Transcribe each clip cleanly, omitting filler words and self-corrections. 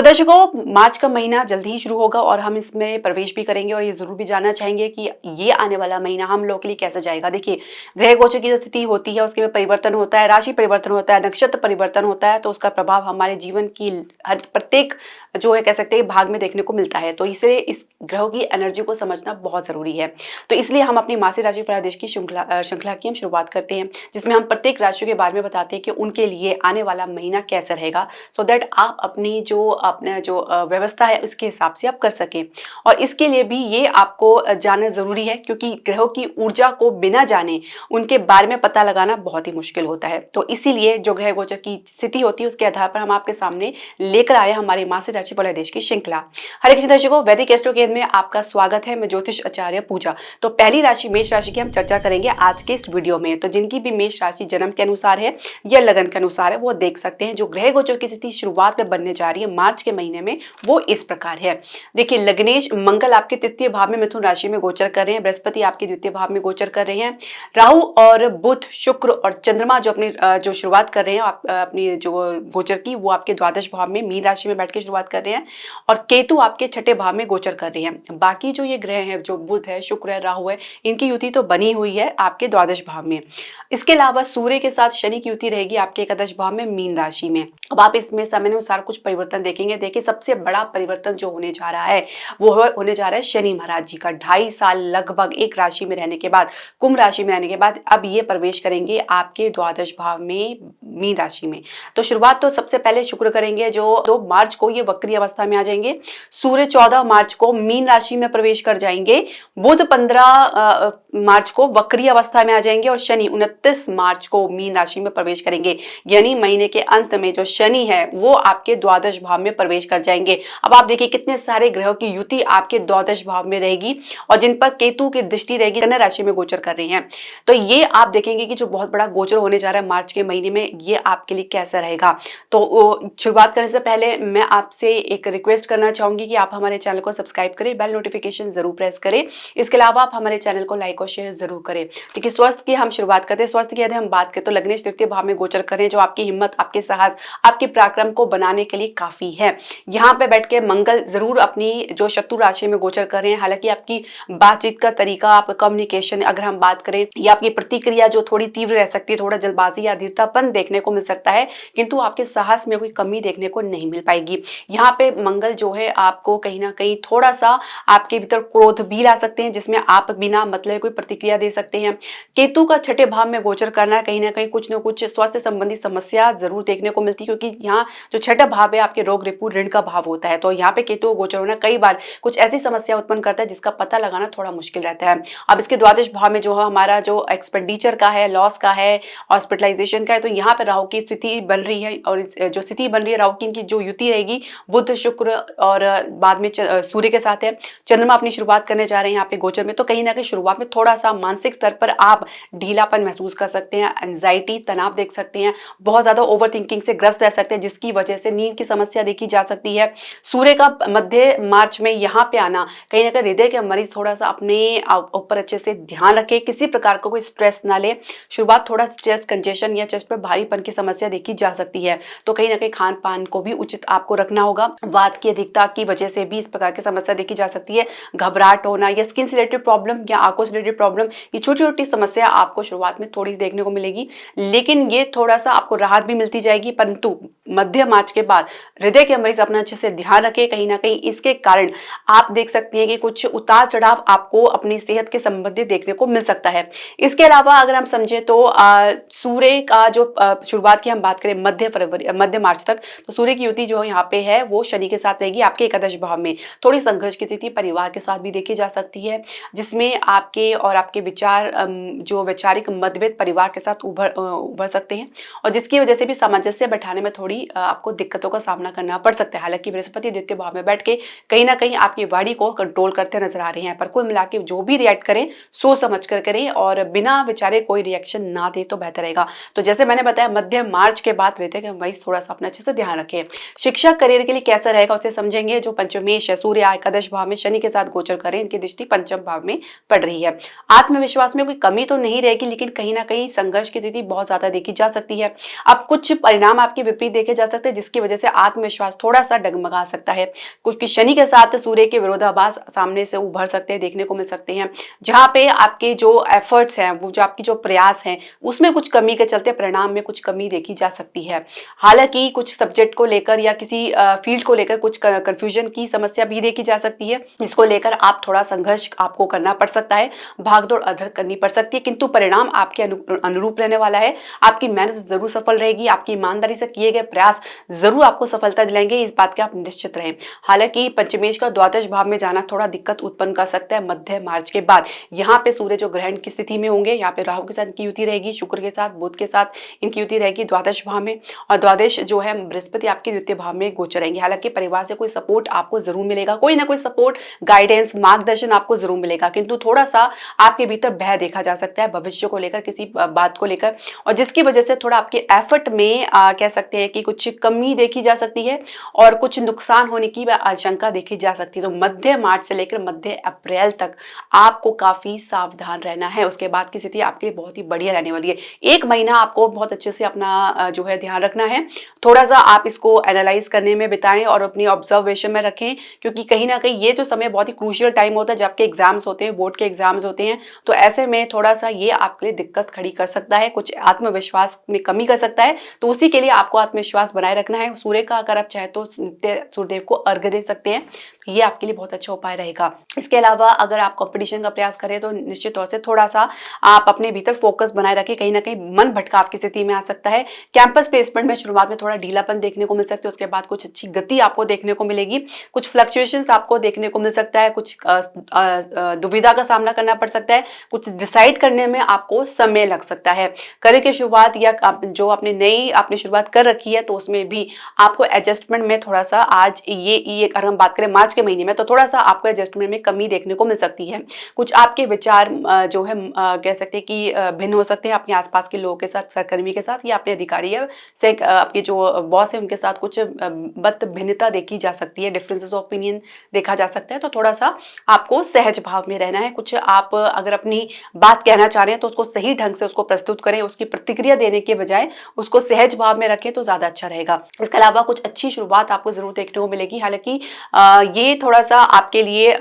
तो दर्शकों, मार्च का महीना जल्दी ही शुरू होगा और हम इसमें प्रवेश भी करेंगे और ये जरूर भी जानना चाहेंगे कि ये आने वाला महीना हम लोगों के लिए कैसा जाएगा। देखिए, ग्रह गोचर की जो स्थिति होती है उसके में परिवर्तन होता है, राशि परिवर्तन होता है, नक्षत्र परिवर्तन होता है, तो उसका प्रभाव हमारे जीवन की हर प्रत्येक जो है कह सकते हैं भाग में देखने को मिलता है। तो इसलिए इस ग्रहों की एनर्जी को समझना बहुत जरूरी है। तो इसलिए हम अपनी मासिक राशि फलादेश की श्रृंखला की हम शुरुआत करते हैं, जिसमें हम प्रत्येक राशि के बारे में बताते हैं कि उनके लिए आने वाला महीना कैसा रहेगा, सो दैट आप अपनी जो व्यवस्था है उसके हिसाब से आप कर सकें। और इसके लिए भी ये आपको जानना जरूरी है, क्योंकि ग्रहों की ऊर्जा को बिना जाने उनके बारे में पता लगाना बहुत ही मुश्किल होता है। तो इसीलिए जो ग्रह गोचर की स्थिति होती है उसके आधार पर हम आपके सामने लेकर आए हमारी मासिक राशि फलादेश की श्रृंखला। हरे कृष्ण दर्शकों, वैदिक एस्ट्रो केंद्र में आपका स्वागत है। मैं ज्योतिष आचार्य पूजा। तो पहली राशि मेष राशि की हम चर्चा करेंगे आज के इस वीडियो में। तो जिनकी भी मेष राशि जन्म के अनुसार है या लगन के अनुसार है वो देख सकते हैं। जो ग्रह गोचर की स्थिति शुरुआत में बनने जा रही है मार्च के महीने में वो इस प्रकार है। देखिए, लग्नेश मंगल आपके तृतीय भाव में मिथुन राशि में गोचर कर रहे हैं, बृहस्पति आपके द्वितीय भाव में गोचर कर रहे हैं, राहु और बुध शुक्र और चंद्रमा जो अपनी जो शुरुआत कर रहे हैं अपनी जो गोचर की वो आपके द्वादश भाव में मीन राशि में बैठ के शुरुआत कर रहे हैं, और केतु आपके छठे भाव में गोचर कर रहे हैं। बाकी जो ये ग्रह हैं, जो बुध है, शुक्र है, राहु है, इनकी युति तो बनी हुई है आपके द्वादश भाव में। इसके अलावा सूर्य के साथ शनि की युति रहेगी आपके एकादश भाव में मीन राशि में। अब आप इसमें समय अनुसार कुछ परिवर्तन देखेंगे। देखिए, सबसे बड़ा परिवर्तन जो होने जा रहा है वो होने जा रहा है शनि महाराज जी का। 2.5 साल लगभग एक राशि में रहने के बाद, कुंभ राशि में रहने के बाद अब ये प्रवेश करेंगे आपके द्वादश भाव में मीन राशि में। तो शुरुआत तो सबसे पहले शुक्र करेंगे, जो 2 मार्च को ये वक्री अवस्था में आ जाएंगे। सूर्य 14 मार्च को मीन राशि में प्रवेश कर जाएंगे। बुध 15 मार्च को वक्री अवस्था में आ जाएंगे और शनि 29 मार्च को मीन राशि में प्रवेश करेंगे। यानी महीने के अंत में जो शनि है वो आपके द्वादश भाव में प्रवेश कर जाएंगे। अब आप देखिए कितने सारे ग्रहों की युति आपके द्वादश भाव में रहेगी और जिन पर केतु की दृष्टि रहेगी, कन्या राशि में गोचर कर रहे हैं। तो ये आप देखेंगे कि जो बहुत बड़ा गोचर होने जा रहा है मार्च के महीने में, ये आपके लिए कैसा रहेगा। तो शुरुआत करने से पहले मैं आपसे एक रिक्वेस्ट करना चाहूंगी कि आप हमारे चैनल को सब्सक्राइब करें, बेल नोटिफिकेशन जरूर प्रेस करें। इसके अलावा आप हमारे चैनल को लाइक और शेयर जरूर करें। देखिए, स्वास्थ्य की हम शुरुआत करते हैं। स्वास्थ्य की यदि हम बात करें तो लग्नेश तृतीय भाव में गोचर करें, जो आपकी हिम्मत, आपके साहस, आपके पराक्रम को बनाने के लिए काफी है। यहाँ पे बैठ के मंगल जरूर अपनी जो शत्रु राशि में गोचर कर रहे हैं। हालांकि आपकी बातचीत का तरीका, आपका कम्युनिकेशन अगर हम बात करें, या आपकी प्रतिक्रिया जो थोड़ी तीव्र रह सकती है, थोड़ा जल्दबाजी या धीरतापन देखने को मिल सकता है, किंतु आपके साहस में कोई कमी देखने को नहीं मिल पाएगी। यहाँ पे मंगल जो है आपको कहीं ना कहीं थोड़ा सा आपके भीतर क्रोध भी ला सकते हैं, जिसमें आप बिना मतलब कोई प्रतिक्रिया दे सकते हैं। केतु का छठे भाव में गोचर करना कहीं ना कहीं कुछ न कुछ स्वास्थ्य संबंधी समस्या जरूर देखने को मिलती है, क्योंकि यहाँ जो छठा भाव है आपके रोग रिपु ऋण का भाव होता है। तो यहाँ पे केतु गोचर होना कई बार कुछ ऐसी समस्या उत्पन्न करता है जिसका पता लगाना थोड़ा मुश्किल रहता है। अब इसके द्वादश भाव में जो है हमारा जो एक्सपेंडिचर का है, लॉस का है, हॉस्पिटलाइजेशन का है, तो यहाँ पे राहु की स्थिति बन रही है। और जो स्थिति बन रही है राहु की, इनकी जो युति रहेगी बुध शुक्र और बाद में सूर्य के साथ है। चंद्रमा अपनी शुरुआत करने जा रहे हैं यहाँ पे गोचर में। तो कहीं ना कहीं शुरुआत में थोड़ा सा मानसिक स्तर पर आप ढीलापन महसूस कर सकते हैं, एंजाइटी, तनाव देख सकते हैं, बहुत ज्यादा ओवर थिंकिंग से ग्रस्त रह सकते हैं, जिसकी वजह से नींद की समस्या देखी जा सकती है। सूर्य का मध्य मार्च में यहाँ पे आना कहीं ना कहीं हृदय के मरीज थोड़ा सा अपने ऊपर अच्छे से ध्यान रखे, किसी प्रकार का कोई स्ट्रेस ना ले। शुरुआत थोड़ा स्ट्रेस, कंजेशन या चेस्ट पर भारीपन की समस्या देखी जा सकती है। तो कहीं ना कहीं खान पान को भी उचित आपको रखना होगा। वात की अधिकता की वजह से भी इस प्रकार की समस्या देखी जा सकती है। घबराहट होना या स्किन से रिलेटेड प्रॉब्लम या आंखों से रिलेटेड प्रॉब्लम, ये छोटी छोटी समस्या आपको शुरुआत में थोड़ी देखने को मिलेगी, लेकिन ये थोड़ा सा आपको राहत भी मिलती जाएगी। परंतु मध्य मार्च के बाद हृदय के मरीज अपना अच्छे से ध्यान रखें। कहीं ना कहीं इसके कारण आप देख सकते हैं कि कुछ उतार चढ़ाव आपको अपनी सेहत के संबंधित देखने को मिल सकता है। इसके अलावा अगर हम समझे तो सूर्य का जो शुरुआत की हम बात करें मध्य मार्च तक, तो सूर्य की युति जो यहाँ पे है वो शनि के साथ रहेगी आपके एकादश भाव में। थोड़ी संघर्ष की स्थिति परिवार के साथ भी देखी जा सकती है, जिसमें आपके और आपके विचार जो वैचारिक मतभेद परिवार के साथ उभर सकते हैं, और जिसकी वजह से भी सामंजस्य बैठाने में थोड़ी आपको दिक्कतों का सामना करना पड़ सकता है। हालांकि बृहस्पति द्वितीय भाव में बैठ के कहीं ना कहीं आपकी वाणी को कंट्रोल करते नजर आ रहे हैं, पर कुल मिला के जो भी रिएक्ट करें सोच समझ कर करें और बिना विचारे कोई रिएक्शन ना दे तो बेहतर रहेगा। तो जैसे मैंने बताया, मध्य मार्च के बाद रहते हैं कि मरीज थोड़ा सा अपने अच्छे से ध्यान रखें। शिक्षा करियर के लिए कैसा रहेगा उसे समझेंगे। जो पंचमेश है, सूर्य एकादश भाव में शनि के साथ गोचर करें, इनकी दृष्टि पंचम भाव में पड़ रही है। आत्मविश्वास में कोई कमी तो नहीं रहेगी, लेकिन कहीं ना कहीं संघर्ष की स्थिति बहुत ज्यादा देखी जा सकती है। अब कुछ परिणाम आपके विपरीत देखे जा सकते हैं, जिसकी वजह से आत्मविश्वास थोड़ा सा डगमगा सकता है। कुछ शनि के साथ सूर्य के विरोधाभास सामने से उभर सकते हैं, देखने को मिल सकते हैं, जहां पे आपके जो एफर्ट्स हैं, वो जो आपकी जो प्रयास हैं, उसमें कुछ कमी के चलते परिणाम में कुछ कमी देखी जा सकती है। हालांकि कुछ सब्जेक्ट को लेकर या किसी फील्ड को लेकर कुछ कंफ्यूजन की समस्या भी देखी जा सकती है, जिसको लेकर आप थोड़ा संघर्ष आपको करना पड़ सकता है, भागदौड़ अधर करनी पड़ सकती है, किंतु परिणाम आपके अनुरूप रहने वाला है। आपकी मेहनत जरूर सफल रहेगी, आपकी ईमानदारी से किए गए प्रयास जरूर आपको सफलता दिलाएंगे, इस बात के आप निश्चित रहें। हालांकि पंचमेश का द्वादश भाव में जाना थोड़ा दिक्कत उत्पन्न कर सकता है मध्य मार्च के बाद। यहाँ पे सूर्य जो ग्रहण की स्थिति में होंगे, यहाँ पे राहु के साथ इनकी युति रहेगी, शुक्र के साथ, बुध के साथ इनकी युति रहेगी द्वादश भाव में, और द्वादश जो है बृहस्पति आपके द्वितीय भाव में गोचर रहेंगे। हालांकि परिवार से कोई सपोर्ट आपको जरूर मिलेगा, कोई ना कोई सपोर्ट, गाइडेंस, मार्गदर्शन आपको जरूर मिलेगा, किंतु थोड़ा सा आपके भीतर भय देखा जा सकता है भविष्य को लेकर, किसी बात को लेकर, और जिसकी वजह से थोड़ा आपके एफर्ट में कह सकते हैं कि कुछ कमी देखी जा सकती है और कुछ नुकसान होने की आशंका देखी जा सकती है। तो मध्य मार्च से लेकर मध्य अप्रैल तक आपको काफी सावधान रहना है। उसके बाद की स्थिति आपके लिए बहुत ही बढ़िया रहने वाली है। एक महीना आपको बहुत अच्छे से अपना जो है ध्यान रखना है, थोड़ा सा आप इसको एनालाइज करने में बिताएं और अपनी ऑब्जर्वेशन में रखें, क्योंकि कहीं ना कहीं ये जो समय बहुत ही क्रूशियल टाइम होता है, जब आपके एग्जाम्स होते हैं, बोर्ड के एग्जाम्स होते हैं, तो ऐसे में थोड़ा सा ये आपके लिए दिक्कत खड़ी कर सकता है, कुछ आत्मविश्वास में कमी कर सकता है। तो उसी के लिए आपको आत्मविश्वास बनाए रखना है। सूर्य का अगर आप चाहे तो सूर्यदेव को अर्घ्य दे सकते हैं, तो ये आपके लिए बहुत अच्छा उपाय रहेगा। इसके अलावा अगर आप कंपटीशन का प्रयास करें तो निश्चित तौर से थोड़ा सा आप अपने भीतर फोकस बनाए रखें, कहीं ना कहीं मन भटकाव की स्थिति में आ सकता है। कैंपस प्लेसमेंट में शुरुआत में थोड़ा ढीलापन देखने को मिल सकता है, उसके बाद कुछ अच्छी गति आपको देखने को मिलेगी, कुछ फ्लक्चुएशंस आपको देखने को मिल सकता है, कुछ दुविधा का सामना करना पड़ सकता है, कुछ डिसाइड करने में आपको समय लग सकता है। करियर की शुरुआत या जो आपने शुरुआत कर रखी है, तो उसमें भी आपको एडजस्टमेंट में थोड़ा सा आज ये अगर हम बात करें मार्च के महीने में, तो थोड़ा सा आपको एडजस्टमेंट में कमी देखने को मिल सकती है। कुछ आपके विचार जो है कह सकते हैं कि भिन्न हो सकते हैं अपने आसपास के लोगों के साथ, सहकर्मी के साथ, या अपने अधिकारी या से आपके जो बॉस है उनके साथ कुछ मत भिन्नता देखी जा सकती है, डिफरेंसेस ऑफ ओपिनियन देखा जा सकता है। तो थोड़ा सा आपको सहज भाव में रहना है। कुछ आप अगर अपनी बात कहना चाह रहे हैं तो उसको सही ढंग से उसको प्रस्तुत करें, उसकी प्रतिक्रिया देने के बजाय उसको सहज भाव में रखें तो ज्यादा अच्छा रहेगा। इसके अलावा कुछ अच्छी शुरुआत आपको जरूर देखने को मिलेगी। हालांकि ये थोड़ा सा आपके लिए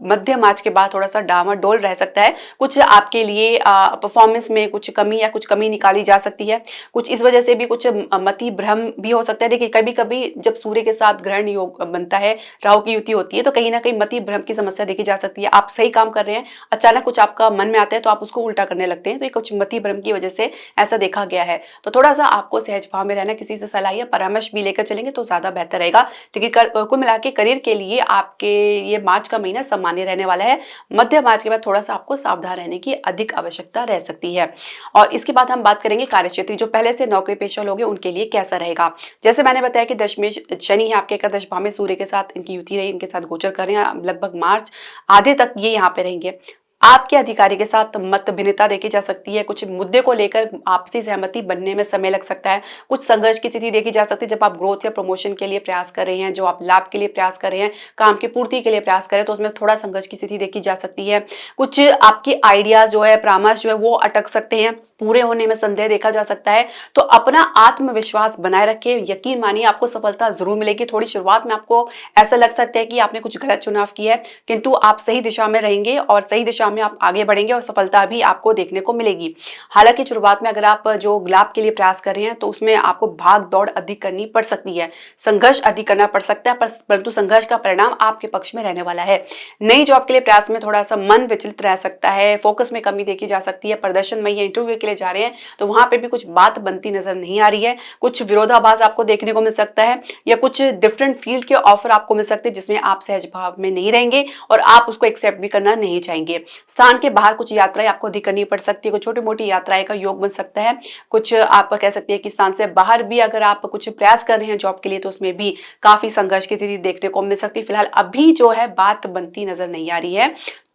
मध्य मार्च के बाद थोड़ा सा डामाडोल रह सकता है। कुछ आपके लिए परफॉर्मेंस में कुछ कमी या कुछ कमी निकाली जा सकती है, कुछ इस वजह से भी कुछ मति भ्रम भी हो सकता है। देखिए कभी कभी जब सूर्य के साथ ग्रहण योग बनता है, राहु की युति होती है, तो कहीं ना कहीं मति भ्रम की समस्या देखी जा सकती है। आप सही काम कर रहे हैं, अचानक कुछ आपका मन में आता है तो आप उसको उल्टा करने लगते हैं, तो ये कुछ मति भ्रम की वजह से ऐसा देखा गया है। तो थोड़ा सा आपको सहज भाव में रहना, किसी से सलाह या परामर्श भी लेकर चलेंगे तो ज्यादा बेहतर रहेगा। क्योंकि कुल मिला के करियर के लिए आपके ये मार्च का महीना सामान्य रहने वाला है। मध्य मार्च के बाद थोड़ा सा आपको सावधान रहने की अधिक आवश्यकता रह सकती है। और इसके बाद हम बात करेंगे कार्यक्षेत्र, जो पहले से नौकरी पेशा लोग हैं उनके लिए कैसा रहेगा। जैसे मैंने बताया कि दशमेश शनि है आपके एकादश भाव में, सूर्य के साथ इनकी युति रही, इनके साथ गोचर कर रहे हैं, लगभग मार्च आधे तक ये यहाँ पे रहेंगे। आपके अधिकारी के साथ मत भिन्नता देखी जा सकती है, कुछ मुद्दे को लेकर आपसी सहमति बनने में समय लग सकता है, कुछ संघर्ष की स्थिति देखी जा सकती है। जब आप ग्रोथ या प्रमोशन के लिए प्रयास कर रहे हैं, जो आप लाभ के लिए प्रयास कर रहे हैं, काम की पूर्ति के लिए प्रयास कर रहे हैं, तो उसमें थोड़ा संघर्ष की स्थिति देखी जा सकती है। कुछ आपकी आइडिया जो है, परामर्श जो है वो अटक सकते हैं, पूरे होने में संदेह देखा जा सकता है। तो अपना आत्मविश्वास बनाए रखें, यकीन मानिए आपको सफलता जरूर मिलेगी। थोड़ी शुरुआत में आपको ऐसा लग सकता है कि आपने कुछ गलत चुनाव किया है, किंतु आप सही दिशा में रहेंगे और सही दिशा में आप आगे बढ़ेंगे और सफलता भी आपको देखने को मिलेगी। हालांकि शुरुआत में अगर आप जो लाभ के लिए प्रयास कर रहे हैं तो उसमें आपको भाग दौड़ अधिक करनी पड़ सकती है, संघर्ष अधिक करना पड़ सकता है, परंतु संघर्ष का परिणाम आपके पक्ष में रहने वाला है। नई जॉब के लिए प्रयास में थोड़ा सा मन विचलित रह सकता है, फोकस में कमी देखी जा सकती है। प्रदर्शन में या इंटरव्यू के लिए जा रहे हैं तो वहां पे भी कुछ बात बनती नजर नहीं आ रही है, कुछ विरोधाभास आपको देखने को मिल सकता है, या कुछ डिफरेंट फील्ड के ऑफर आपको मिल सकते हैं जिसमें आप सहज भाव में नहीं रहेंगे और आप उसको एक्सेप्ट भी करना नहीं चाहेंगे। स्थान के बाहर कुछ यात्राएं आपको अधिक करनी पड़ सकती है, कुछ छोटी मोटी यात्राएं का योग बन सकता है। कुछ आप कह सकते हैं कि स्थान से बाहर भी अगर आप कुछ प्रयास कर रहे हैं जॉब के लिए तो उसमें भी काफी संघर्ष की स्थिति देखने को मिल सकती है। फिलहाल अभी जो है बात बनती नजर नहीं आ रही है,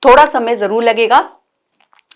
थोड़ा समय जरूर लगेगा।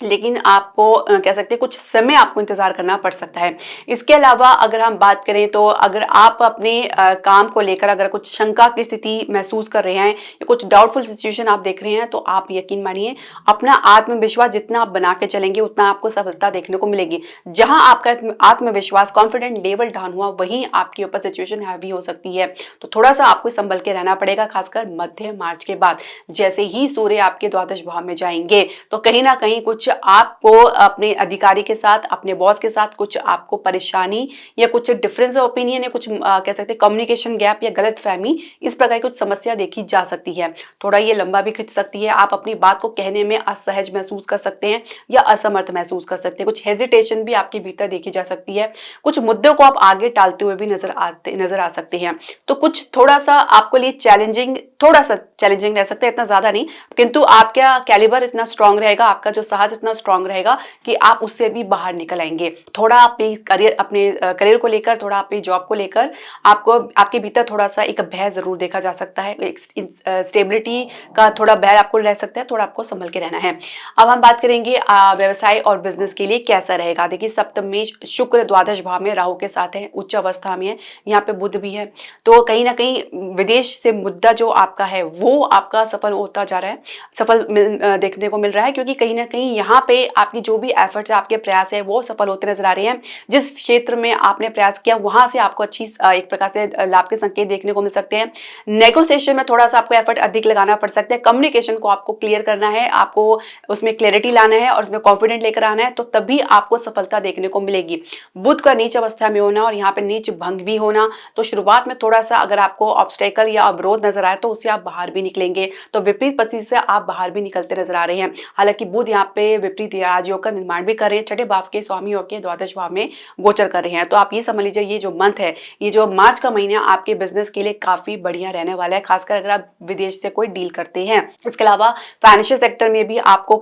लेकिन आपको कह सकते हैं कुछ समय आपको इंतज़ार करना पड़ सकता है। इसके अलावा अगर हम बात करें तो अगर आप अपने काम को लेकर अगर कुछ शंका की स्थिति महसूस कर रहे हैं या कुछ डाउटफुल सिचुएशन आप देख रहे हैं, तो आप यकीन मानिए अपना आत्मविश्वास जितना आप बना के चलेंगे उतना आपको सफलता देखने को मिलेगी। जहाँ आपका आत्मविश्वास कॉन्फिडेंट लेवल डाउन हुआ वहीं आपके ऊपर सिचुएशन हैवी हो सकती है। तो थोड़ा सा आपको संभल के रहना पड़ेगा, खासकर मध्य मार्च के बाद। जैसे ही सूर्य आपके द्वादश भाव में जाएंगे तो कहीं ना कहीं कुछ आपको अपने अधिकारी के साथ, अपने बॉस के साथ कुछ आपको परेशानी या कुछ डिफरेंस ऑफ ओपिनियन या कुछ कह सकते हैं कम्युनिकेशन गैप या गलत फहमी, इस प्रकार की कुछ समस्या देखी जा सकती है। थोड़ा ये लंबा भी खिंच सकती है। आप अपनी बात को कहने में असहज महसूस कर सकते हैं या असमर्थ महसूस कर सकते हैं। कुछ हेजिटेशन भी आपके भीतर देखी जा सकती है। कुछ मुद्दों को आप आगे टालते हुए भी नजर आ सकते हैं। तो कुछ थोड़ा सा आपके लिए थोड़ा सा चैलेंजिंग रह सकता है, इतना ज्यादा नहीं, किंतु आपका कैलिबर इतना स्ट्रांग रहेगा, आपका जो साहस इतना स्ट्रांग रहेगा कि आप उससे भी बाहर निकल आएंगे। थोड़ा अपने करियर को लेकर, थोड़ा अपनी जॉब को लेकर आपको आपके भीतर थोड़ा सा एक भय जरूर देखा जा सकता है। एक स्टेबिलिटी का थोड़ा भय आपको रह सकता है, थोड़ा आपको संभल के रहना है। अब हम बात करेंगे व्यवसाय और बिजनेस के लिए कैसा रहेगा। देखिए सप्तम में शुक्र द्वादश भाव में राहु के साथ है, उच्च अवस्था में है, यहाँ पे बुध भी है। तो कहीं ना कहीं विदेश से मुद्दा जो आपका है वो आपका सफल होता जा रहा है, देखने को मिल रहा है, क्योंकि कहीं ना कहीं यहाँ पे आपकी जो भी एफर्ट्स है, आपके प्रयास है, वो सफल होते नजर आ रहे हैं। जिस क्षेत्र में आपने प्रयास किया वहां से आपको अच्छी एक प्रकार से लाभ के संकेत देखने को मिल सकते हैं। नेगोशिएशन में थोड़ा सा आपको एफर्ट अधिक लगाना पड़ सकता है। कम्युनिकेशन को आपको क्लियर करना है, आपको उसमें क्लैरिटी लाना है और उसमें कॉन्फिडेंट लेकर आना है, तो तभी आपको सफलता देखने को मिलेगी। बुध का नीच अवस्था में होना और यहाँ पे नीच भंग भी होना, तो शुरुआत में थोड़ा सा अगर आपको ऑब्स्टेकल या अवरोध नजर आए तो उससे आप बाहर भी निकलेंगे। तो विपरीत परिस्थिति से आप बाहर भी निकलते नजर आ रहे हैं। हालांकि बुध यहाँ पे विपरीत राजयोग का निर्माण भी कर रहे हैं, छठे भाव के स्वामी होकर द्वादश भाव में गोचर कर रहे हैं। तो आप ये समझ लीजिए ये जो मंथ है, ये जो मार्च का महीना आपके बिजनेस के लिए काफी बढ़िया रहने वाला है, खासकर अगर आप विदेश से कोई डील करते हैं। इसके अलावा फाइनेंशियल सेक्टर में भी आपको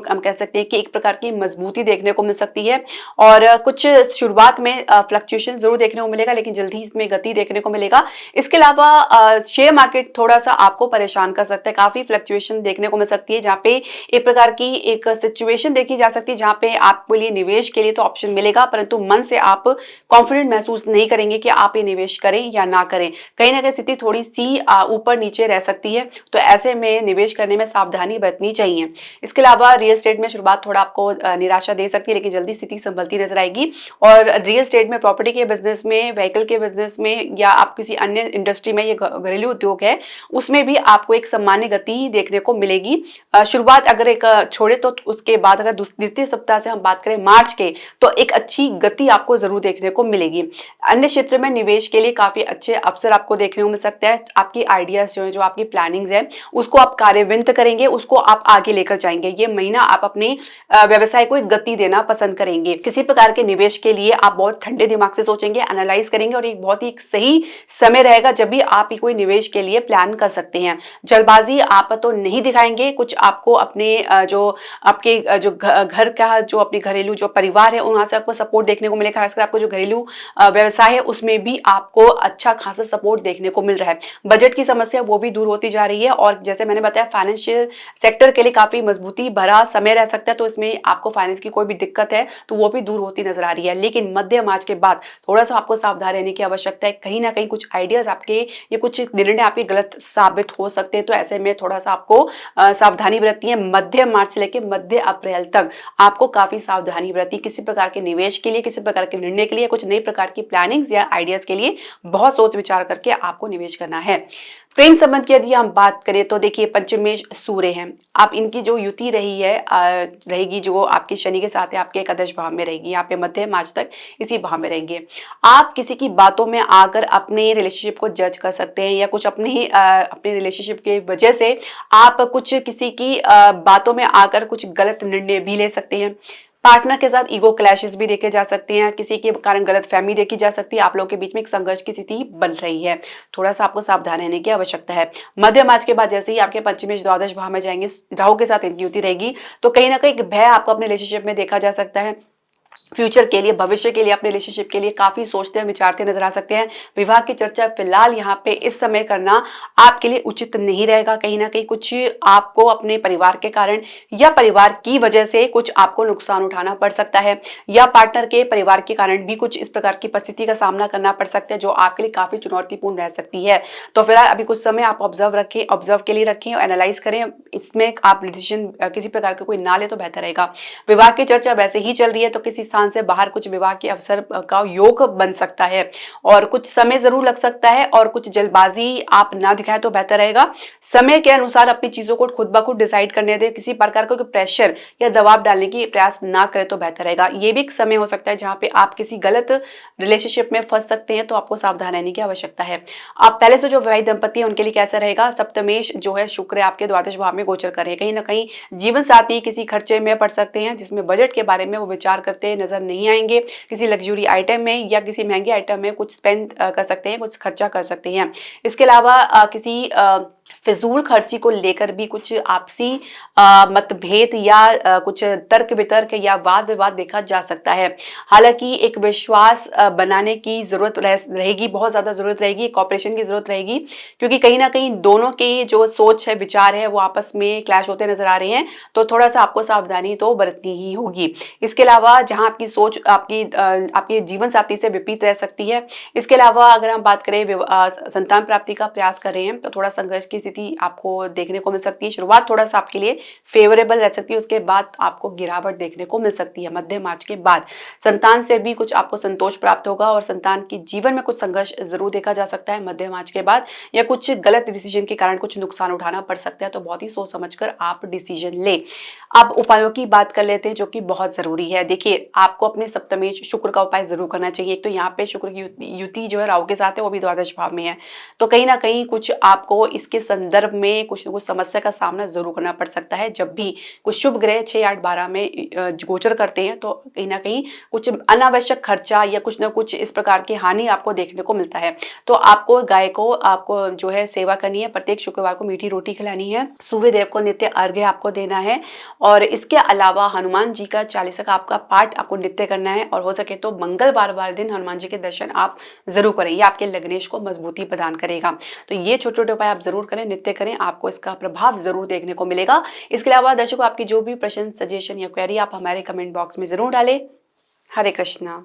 हम कह सकते हैं कि एक प्रकार की मजबूती देखने को मिल सकती है। और कुछ शुरुआत में फ्लक्चुएशन जरूर देखने को मिलेगा, लेकिन जल्दी इसमें गति देखने को मिलेगा। इसके अलावा शेयर मार्केट थोड़ा सा आपको परेशान कर सकता है, काफी फ्लक्चुएशन देखने को मिल सकती है, जहाँ पे एक प्रकार की एक सिचुएशन देखी जा सकती है जहाँ पे आपके लिए निवेश के लिए तो ऑप्शन मिलेगा, परंतु मन से आप कॉन्फिडेंट महसूस नहीं करेंगे कि आप ये निवेश करें या ना करें। कहीं ना कहीं स्थिति थोड़ी सी ऊपर नीचे रह सकती है, तो ऐसे में निवेश करने में सावधानी बरतनी चाहिए। इसके अलावा रियल एस्टेट में शुरुआत थोड़ा आपको निराशा दे सकती है, लेकिन जल्दी स्थिति संभलती नजर आएगी। और रियल एस्टेट में, प्रॉपर्टी के बिजनेस में, व्हीकल के बिजनेस में या आप किसी अन्य इंडस्ट्री में, ये घरेलू उद्योग है, उसमें भी आपको एक सामान्य गति देखने को मिलेगी। शुरुआत अगर एक छोड़े तो उसके बाद अगर द्वितीय सप्ताह से हम बात करें मार्च के, तो एक अच्छी गति आपको जरूर देखने को मिलेगी। अन्य क्षेत्र में निवेश के लिए काफी अच्छे अवसर आपको देखने को मिल सकता है। आपकी आइडियाज जो है, जो आपकी प्लानिंग्स है, उसको आप कार्यान्वित करेंगे, उसको आप आगे लेकर जाएंगे। ये महीना आप अपने व्यवसाय को एक गति देना पसंद करेंगे। किसी प्रकार के निवेश के लिए आप बहुत ठंडे दिमाग से सोचेंगे, एनालाइज करेंगे, और एक बहुत ही सही समय रहेगा जब भी आप कोई निवेश के लिए प्लान कर सकते हैं। जल्दबाजी आप तो नहीं दिखाएंगे। कुछ आपको अपने जो आपके जो घर का जो अपने घरेलू जो परिवार है वहां से आपको सपोर्ट देखने को मिलेगा। खासकर आपको जो घरेलू व्यवसाय है उसमें भी आपको अच्छा खासा सपोर्ट देखने को मिल रहा है। बजट की समस्या वो भी दूर होती जा रही है, और जैसे मैंने बताया फाइनेंशियल सेक्टर के लिए काफी मजबूती भरा समय रह सकता है, तो इसमें आपको फाइनेंस की कोई भी दिक्कत है तो वो भी दूर होती नजर आ रही है। लेकिन मध्य मार्च के बाद थोड़ा सा आपको सावधान रहने की आवश्यकता है। कहीं ना कहीं कुछ आइडियाज आपके या कुछ निर्णय आपके गलत साबित हो सकते हैं, तो ऐसे में थोड़ा सा आपको सावधानी बरतनी है। मध्य मार्च से लेकर मध्य अप्रैल तक आपको काफी सावधानी बरतनी, किसी प्रकार के निवेश के लिए, किसी प्रकार के निर्णय के लिए, कुछ नई प्रकार की प्लानिंग्स या आइडियाज के लिए बहुत सोच विचार करके आपको निवेश करना है। प्रेम संबंध की यदि हम बात करें तो देखिए पंचमेश सूर्य हैं, आप इनकी जो युति रहेगी जो आपके शनि के साथ है, आपके एकादश भाव में रहेगी। यहाँ पे मध्य मार्च तक इसी भाव में रहेंगे। आप किसी की बातों में आकर अपने रिलेशनशिप को जज कर सकते हैं, या कुछ अपने रिलेशनशिप की वजह से आप कुछ किसी की बातों में आकर कुछ गलत निर्णय भी ले सकते हैं। पार्टनर के साथ ईगो क्लैशेस भी देखे जा सकते हैं, किसी के कारण गलत फहमी देखी जा सकती है, आप लोगों के बीच में एक संघर्ष की स्थिति बन रही है। थोड़ा सा आपको सावधान रहने की आवश्यकता है। मध्य मार्च के बाद जैसे ही आपके पंचमेश द्वादश भाव में जाएंगे, राहु के साथ इनकी युति रहेगी, तो कहीं ना कहीं एक भय आपको अपने रिलेशनशिप में देखा जा सकता है। फ्यूचर के लिए, भविष्य के लिए, अपने रिलेशनशिप के लिए काफी सोचते हैं, विचारते नजर आ सकते हैं। विवाह की चर्चा फिलहाल यहाँ पे इस समय करना आपके लिए उचित नहीं रहेगा। कहीं ना कहीं कुछ आपको अपने परिवार के कारण या परिवार की वजह से कुछ आपको नुकसान उठाना पड़ सकता है, या पार्टनर के परिवार के कारण भी कुछ इस प्रकार की परिस्थिति का सामना करना पड़ सकता है जो आपके लिए काफी चुनौतीपूर्ण रह सकती है। तो फिलहाल अभी कुछ समय आप ऑब्जर्व के लिए रखें और एनालाइज करें। इसमें आप डिसीजन किसी प्रकार का कोई ना ले तो बेहतर रहेगा। विवाह की चर्चा वैसे ही चल रही है तो किसी स्थान से बाहर कुछ विवाह के अवसर का योग बन सकता है, और कुछ समय जरूर लग सकता है, और कुछ जल्दबाजी आप ना दिखाएं तो बेहतर रहेगा। समय के अनुसार अपनी चीजों को खुद ब खुद डिसाइड करने दें, किसी प्रकार का प्रेशर या दबाव डालने की प्रयास ना करें तो बेहतर रहेगा। ये भी एक समय हो सकता है जहां पे आप किसी गलत रिलेशनशिप में फंस सकते हैं, तो आपको सावधान रहने की आवश्यकता है। आप पहले से जो विवाहित दंपति है उनके लिए कैसा रहेगा, सप्तमेश जो है शुक्र आपके द्वादश भाव में गोचर कर रहे हैं। कहीं ना कहीं जीवन साथी किसी खर्चे में पड़ सकते हैं जिसमें बजट के बारे में वो विचार करते नजर नहीं आएंगे। किसी लग्जरी आइटम में या किसी महंगे आइटम में कुछ स्पेंड कर सकते हैं, कुछ खर्चा कर सकते हैं। इसके अलावा किसी फिजूल खर्ची को लेकर भी कुछ आपसी मतभेद या कुछ तर्क वितर्क या वाद विवाद देखा जा सकता है। हालांकि एक विश्वास बनाने की जरूरत रहेगी, बहुत ज्यादा जरूरत रहेगी, कॉपरेशन की जरूरत रहेगी, क्योंकि कहीं ना कहीं दोनों के जो सोच है, विचार है, वो आपस में क्लैश होते नजर आ रहे हैं। तो थोड़ा सा आपको सावधानी तो बरतनी ही होगी। इसके अलावा जहां आपकी सोच आपके जीवन साथी से विपरीत रह सकती है। इसके अलावा अगर हम बात करें संतान प्राप्ति का प्रयास कर रहे हैं तो थोड़ा संघर्ष की स्थिति आपको देखने को मिल सकती है। शुरुआत थोड़ा सा आपके लिए फेवरेबल रह सकती है, उसके बाद आपको गिरावट देखने को मिल सकती है। मध्य मार्च के बाद संतान से भी कुछ आपको संतोष प्राप्त होगा और संतान के जीवन में कुछ संघर्ष जरूर देखा जा सकता है मध्य मार्च के बाद, या कुछ गलत डिसीजन के कारण कुछ नुकसान उठाना पड़ सकता है। तो बहुत ही सोच समझकर आप डिसीजन ले। अब उपायों की बात कर लेते हैं जो कि बहुत जरूरी है। देखिए, आपको अपने सप्तमेश शुक्र का उपाय जरूर करना चाहिए। एक तो यहाँ पे शुक्र की युति जो है राहु के साथ है, वो भी द्वादश भाव में है, तो कहीं ना कहीं कुछ आपको इसके संदर्भ में कुछ न कुछ समस्या का सामना जरूर करना पड़ सकता है। जब भी कुछ शुभ ग्रह 6, 8, 12 में गोचर करते हैं तो कहीं ना कहीं कुछ अनावश्यक खर्चा या कुछ ना कुछ इस प्रकार की हानि आपको देखने को मिलता है। तो आपको गाय को आपको जो है सेवा करनी है, प्रत्येक शुक्रवार को मीठी रोटी खिलानी है, सूर्य देव को नित्य अर्घ्य आपको देना है, और इसके अलावा हनुमान जी का चालीसा का आपका पाठ आपको नित्य करना है, और हो सके तो मंगलवार वाले दिन हनुमान जी के दर्शन आप जरूर करें। ये आपके लग्नेश को मजबूती प्रदान करेगा। तो ये छोटे छोटे उपाय आप जरूर करें, नित्य करें, आपको इसका प्रभाव जरूर देखने को मिलेगा। इसके अलावा दर्शकों, आपकी जो भी प्रश्न, सजेशन या क्वेरी आप हमारे कमेंट बॉक्स में जरूर डालें। हरे कृष्णा।